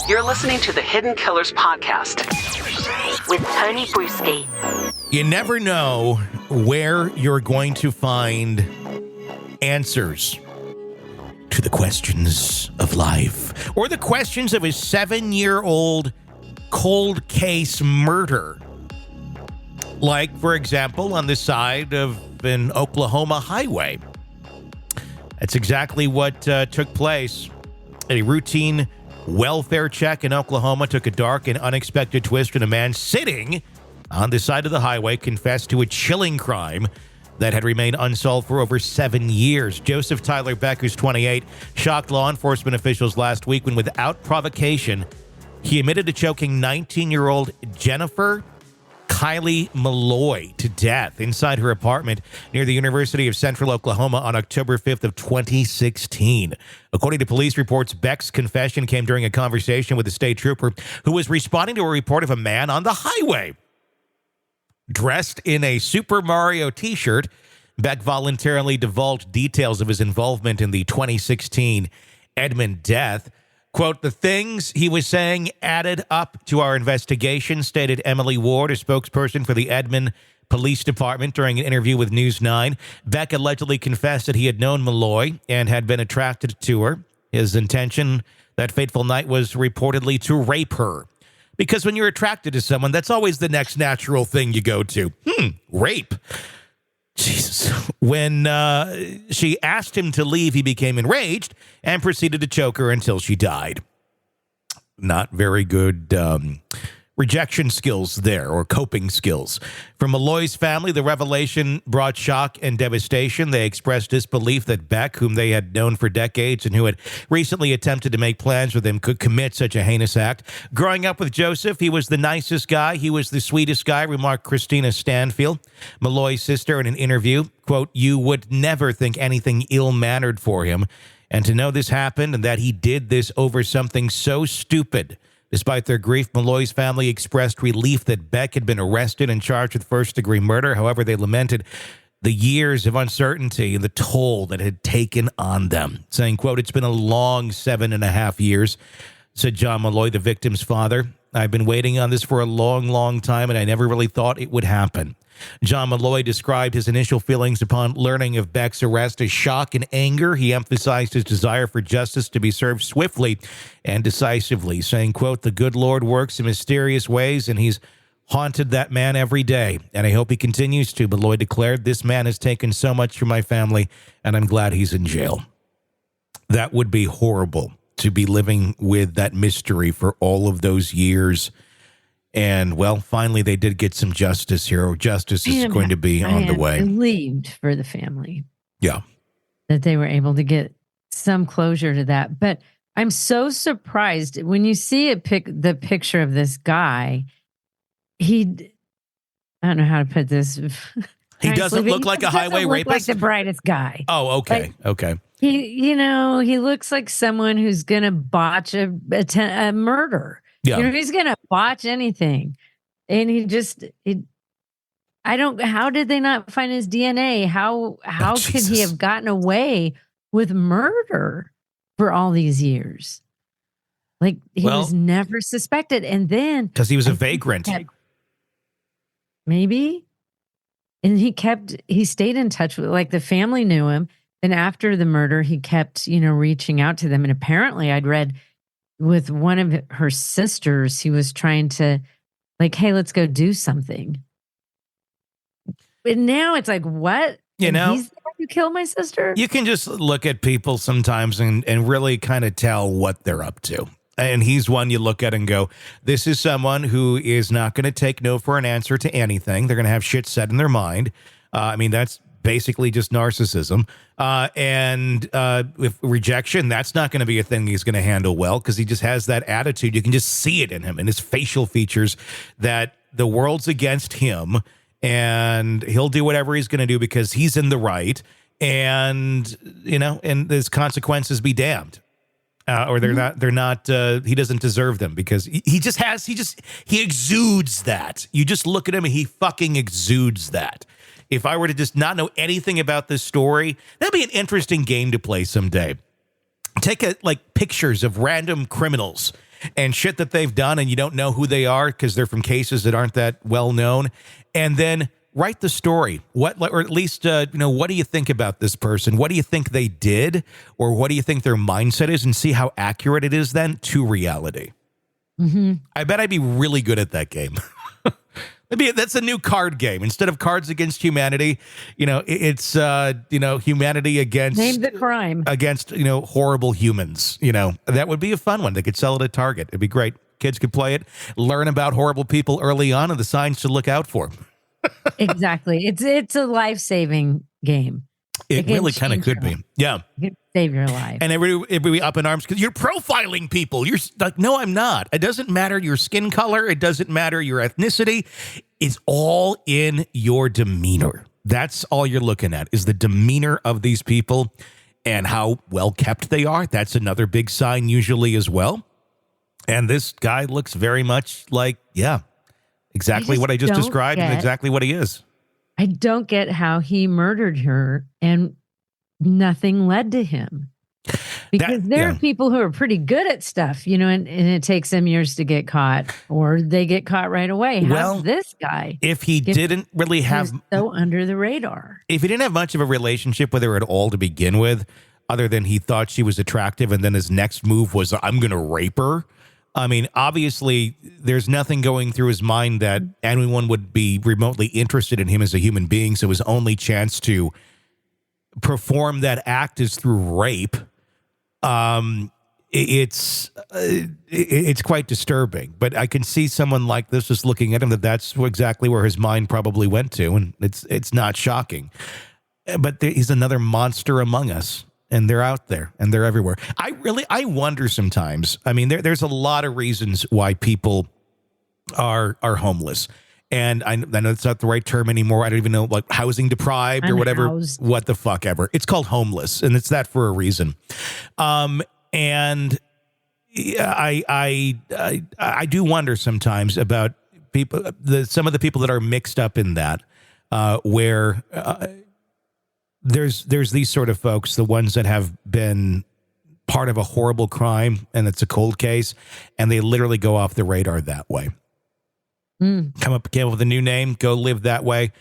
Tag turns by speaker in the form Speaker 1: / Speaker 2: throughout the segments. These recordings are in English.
Speaker 1: You're listening to the Hidden Killers podcast with Tony Bruschi.
Speaker 2: You never know where you're going to find answers to the questions of life or the questions of a 7-year-old cold case murder. Like, for example, on the side of an Oklahoma highway. That's exactly what took place. A routine welfare check in Oklahoma took a dark and unexpected twist when a man sitting on the side of the highway confessed to a chilling crime that had remained unsolved for over 7 years. Joseph Tyler Beck, who's 28, shocked law enforcement officials last week when, without provocation, he admitted to choking 19-year-old Jennifer Kyli Molloy to death inside her apartment near the University of Central Oklahoma on October 5th of 2016. According to police reports, Beck's confession came during a conversation with a state trooper who was responding to a report of a man on the highway. Dressed in a Super Mario t-shirt, Beck voluntarily divulged details of his involvement in the 2016 Edmond death. Quote, the things he was saying added up to our investigation, stated Emily Ward, a spokesperson for the Edmond Police Department during an interview with News 9. Beck allegedly confessed that he had known Molloy and had been attracted to her. His intention that fateful night was reportedly to rape her. Because when you're attracted to someone, that's always the next natural thing you go to. Rape. Jesus. When she asked him to leave, he became enraged and proceeded to choke her until she died. Not very good rejection skills there, or coping skills. From Molloy's family, the revelation brought shock and devastation. They expressed disbelief that Beck, whom they had known for decades and who had recently attempted to make plans with him, could commit such a heinous act. Growing up with Joseph, he was the nicest guy. He was the sweetest guy, remarked Christina Stanfield, Molloy's sister, in an interview. Quote, you would never think anything ill-mannered for him. And to know this happened and that he did this over something so stupid. Despite their grief, Molloy's family expressed relief that Beck had been arrested and charged with first-degree murder. However, they lamented the years of uncertainty and the toll that had taken on them, saying, quote, it's been a long 7.5 years, said John Molloy, the victim's father. I've been waiting on this for a long, long time, and I never really thought it would happen. John Molloy described his initial feelings upon learning of Beck's arrest as shock and anger. He emphasized his desire for justice to be served swiftly and decisively, saying, quote, the good Lord works in mysterious ways, and he's haunted that man every day, and I hope he continues to. Molloy declared, this man has taken so much from my family, and I'm glad he's in jail. That would be horrible, to be living with that mystery for all of those years. And, well, finally, they did get some justice here. Justice is going to be on the way.
Speaker 3: I am relieved for the family.
Speaker 2: Yeah.
Speaker 3: That they were able to get some closure to that. But I'm so surprised when you see the picture of this guy. I don't know how to put this.
Speaker 2: He doesn't look like a highway rapist?
Speaker 3: Like the brightest guy.
Speaker 2: Oh, okay. Okay.
Speaker 3: He looks like someone who's going to botch a murder.
Speaker 2: Yeah.
Speaker 3: He's going to botch anything. And how did they not find his DNA? How could he have gotten away with murder for all these years? Like, he was never suspected. And then,
Speaker 2: because he was a vagrant.
Speaker 3: Maybe. And he stayed in touch with, like, the family knew him. And after the murder, he kept, reaching out to them. And apparently I'd read with one of her sisters, he was trying to, like, hey, let's go do something. But now it's like, what? He's the one who killed my sister?
Speaker 2: You can just look at people sometimes and really kind of tell what they're up to. And he's one you look at and go, this is someone who is not going to take no for an answer to anything. They're going to have shit set in their mind. That's basically just narcissism. And with rejection, that's not going to be a thing he's going to handle well, because he just has that attitude. You can just see it in him, in his facial features, that the world's against him and he'll do whatever he's going to do because he's in the right. And, and his consequences be damned. Or they're not, he doesn't deserve them, because he exudes that. You just look at him and he fucking exudes that. If I were to just not know anything about this story, that'd be an interesting game to play someday. Take pictures of random criminals and shit that they've done, and you don't know who they are because they're from cases that aren't that well known. And then write the story. What, or at least, what do you think about this person? What do you think they did? Or what do you think their mindset is? And see how accurate it is then to reality.
Speaker 3: Mm-hmm.
Speaker 2: I bet I'd be really good at that game. Maybe that's a new card game. Instead of Cards Against Humanity, it's, humanity against...
Speaker 3: Name the crime.
Speaker 2: Against, horrible humans. That would be a fun one. They could sell it at Target. It'd be great. Kids could play it, learn about horrible people early on and the signs to look out for.
Speaker 3: Exactly. It's a life-saving game.
Speaker 2: It really kind of could be. Yeah.
Speaker 3: It could save your life.
Speaker 2: And everybody up in arms because you're profiling people. You're like, no, I'm not. It doesn't matter your skin color. It doesn't matter your ethnicity. It's all in your demeanor. That's all you're looking at is the demeanor of these people and how well kept they are. That's another big sign usually as well. And this guy looks very much like, exactly what I just described and exactly what he is.
Speaker 3: I don't get how he murdered her and nothing led to him. Because there are people who are pretty good at stuff, and it takes them years to get caught or they get caught right away. How's this guy?
Speaker 2: If he didn't really have...
Speaker 3: so under the radar.
Speaker 2: If he didn't have much of a relationship with her at all to begin with, other than he thought she was attractive and then his next move was, I'm going to rape her. I mean, obviously, there's nothing going through his mind that anyone would be remotely interested in him as a human being. So his only chance to perform that act is through rape. It's quite disturbing. But I can see someone like this just looking at him that's exactly where his mind probably went to, and it's not shocking. But he's another monster among us. And they're out there and they're everywhere. I wonder sometimes. I mean, there's a lot of reasons why people are homeless. And I know it's not the right term anymore. I don't even know, like housing deprived or whatever. What the fuck ever. It's called homeless, and it's that for a reason. And I do wonder sometimes about people, some of the people that are mixed up in that, where there's these sort of folks, the ones that have been part of a horrible crime and it's a cold case, and they literally go off the radar that way. Came up with a new name, go live that way.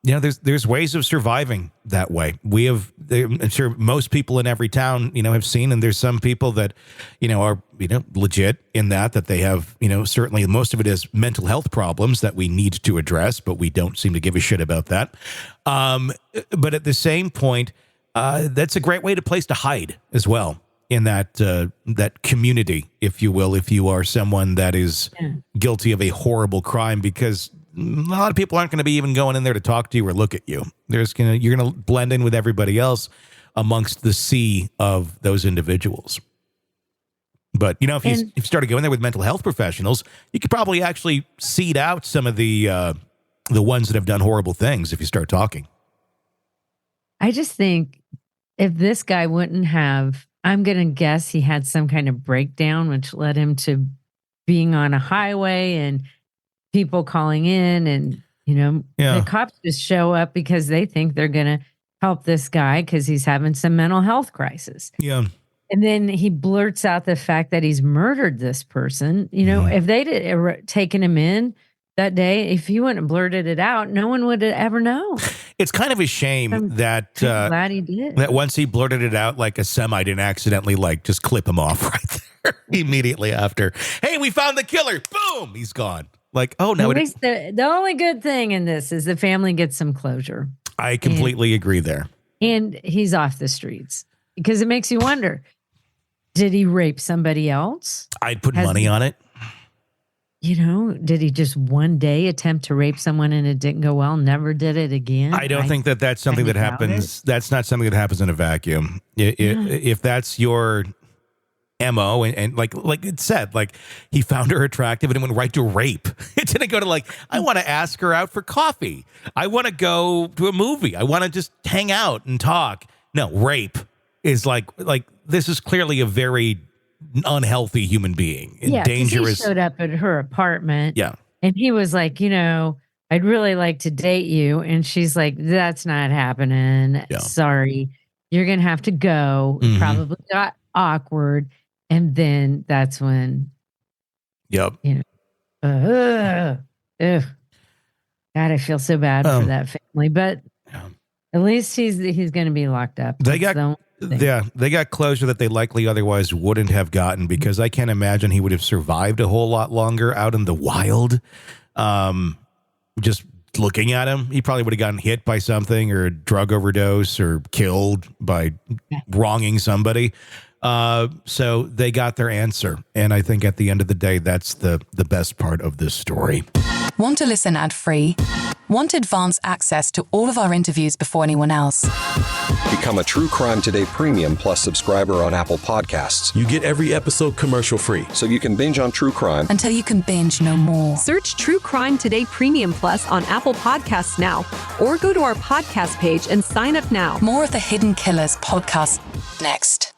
Speaker 2: There's ways of surviving that way. I'm sure most people in every town, have seen, and there's some people that, are, legit in that they have, certainly most of it is mental health problems that we need to address, but we don't seem to give a shit about that. But at the same point, that's a great place to hide as well in that community, if you will, if you are someone that is guilty of a horrible crime, because a lot of people aren't going to be even going in there to talk to you or look at you. You're going to blend in with everybody else amongst the sea of those individuals. But, if you started going there with mental health professionals, you could probably actually seed out some of the ones that have done horrible things if you start talking.
Speaker 3: I just think if this guy wouldn't have, I'm going to guess he had some kind of breakdown, which led him to being on a highway and people calling in, and the cops just show up because they think they're going to help this guy because he's having some mental health crisis.
Speaker 2: Yeah.
Speaker 3: And then he blurts out the fact that he's murdered this person. If they'd taken him in that day, if he wouldn't have blurted it out, no one would have ever known.
Speaker 2: It's kind of a shame
Speaker 3: I'm glad he did.
Speaker 2: That once he blurted it out, like a semi didn't accidentally just clip him off right there immediately after. Hey, we found the killer. Boom, he's gone. Like, oh no.
Speaker 3: The only good thing in this is the family gets some closure.
Speaker 2: I completely agree there.
Speaker 3: And he's off the streets, because it makes you wonder, did he rape somebody else?
Speaker 2: I'd put money on it.
Speaker 3: Did he just one day attempt to rape someone and it didn't go well, never did it again?
Speaker 2: I don't think that's something that happens. That's not something that happens in a vacuum. If that's your MO, and like it said, he found her attractive and it went right to rape. It didn't go to I want to ask her out for coffee. I want to go to a movie. I want to just hang out and talk. No, rape is like this is clearly a very unhealthy human being. Dangerous.
Speaker 3: He showed up at her apartment.
Speaker 2: Yeah.
Speaker 3: And he was like, I'd really like to date you. And she's like, that's not happening. Yeah. Sorry. You're going to have to go. It probably got awkward. And then that's when,
Speaker 2: Yep.
Speaker 3: God, I feel so bad for that family. But at least he's going to be locked up.
Speaker 2: They got closure that they likely otherwise wouldn't have gotten, because I can't imagine he would have survived a whole lot longer out in the wild. Just looking at him, he probably would have gotten hit by something, or a drug overdose, or killed by wronging somebody. So they got their answer. And I think at the end of the day, that's the best part of this story.
Speaker 4: Want to listen ad-free? Want advanced access to all of our interviews before anyone else?
Speaker 5: Become a True Crime Today Premium Plus subscriber on Apple Podcasts.
Speaker 6: You get every episode commercial-free.
Speaker 5: So you can binge on true crime
Speaker 4: until you can binge no more.
Speaker 7: Search True Crime Today Premium Plus on Apple Podcasts now, or go to our podcast page and sign up now.
Speaker 4: More of the Hidden Killers podcast next.